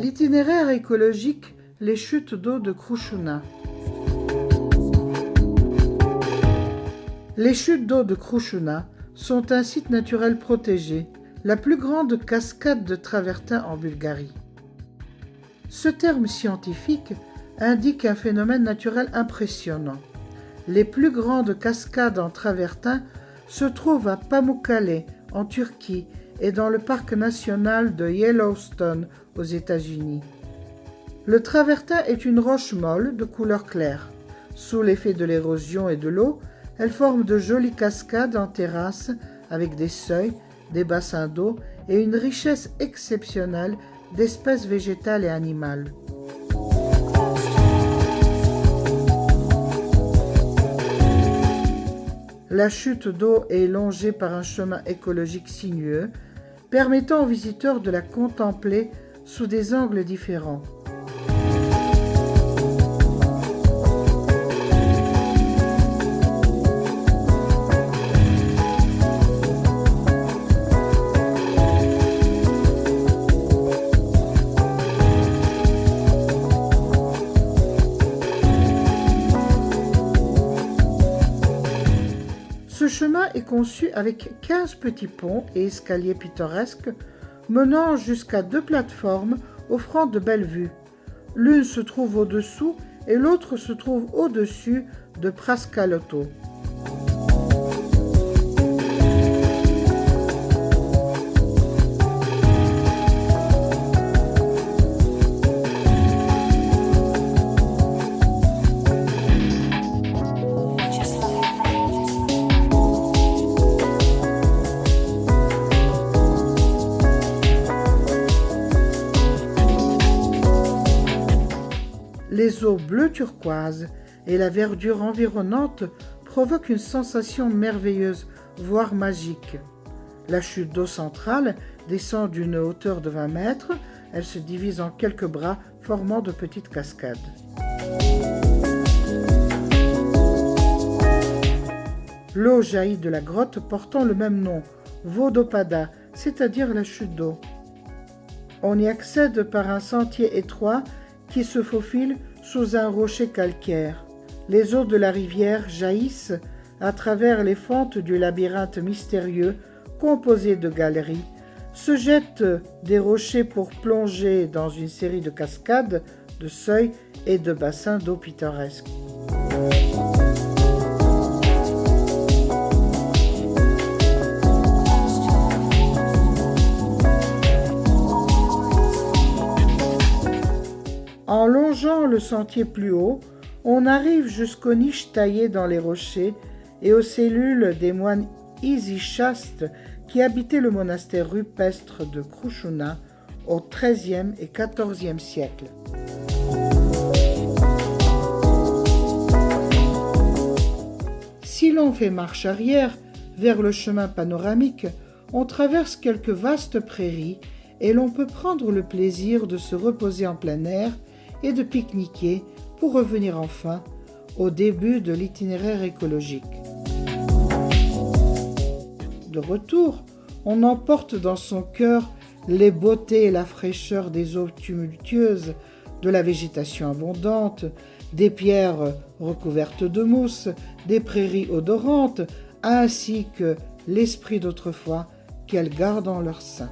L'itinéraire écologique Les chutes d'eau de Krušuna. Les chutes d'eau de Krušuna sont un site naturel protégé, la plus grande cascade de travertin en Bulgarie. Ce terme scientifique indique un phénomène naturel impressionnant. Les plus grandes cascades en travertin se trouvent à Pamukkale, en Turquie, et dans le parc national de Yellowstone, aux États-Unis. Le travertin est une roche molle de couleur claire. Sous l'effet de l'érosion et de l'eau, elle forme de jolies cascades en terrasse avec des seuils, des bassins d'eau et une richesse exceptionnelle d'espèces végétales et animales. La chute d'eau est longée par un chemin écologique sinueux, permettant aux visiteurs de la contempler sous des angles différents. Ce chemin est conçu avec 15 petits ponts et escaliers pittoresques menant jusqu'à 2 plateformes offrant de belles vues. L'une se trouve au-dessous et l'autre se trouve au-dessus de Praskaloto. Les eaux bleu turquoise et la verdure environnante provoquent une sensation merveilleuse, voire magique. La chute d'eau centrale descend d'une hauteur de 20 mètres. Elle se divise en quelques bras formant de petites cascades. L'eau jaillit de la grotte portant le même nom, Vodopada, c'est-à-dire la chute d'eau. On y accède par un sentier étroit qui se faufile sous un rocher calcaire. Les eaux de la rivière jaillissent à travers les fentes du labyrinthe mystérieux composé de galeries, se jettent des rochers pour plonger dans une série de cascades, de seuils et de bassins d'eau pittoresques. En longeant le sentier plus haut, on arrive jusqu'aux niches taillées dans les rochers et aux cellules des moines Isishastes qui habitaient le monastère rupestre de Krušuna au XIIIe et XIVe siècle. Si l'on fait marche arrière vers le chemin panoramique, on traverse quelques vastes prairies et l'on peut prendre le plaisir de se reposer en plein air et de pique-niquer pour revenir enfin au début de l'itinéraire écologique. De retour, on emporte dans son cœur les beautés et la fraîcheur des eaux tumultueuses, de la végétation abondante, des pierres recouvertes de mousse, des prairies odorantes, ainsi que l'esprit d'autrefois qu'elles gardent en leur sein.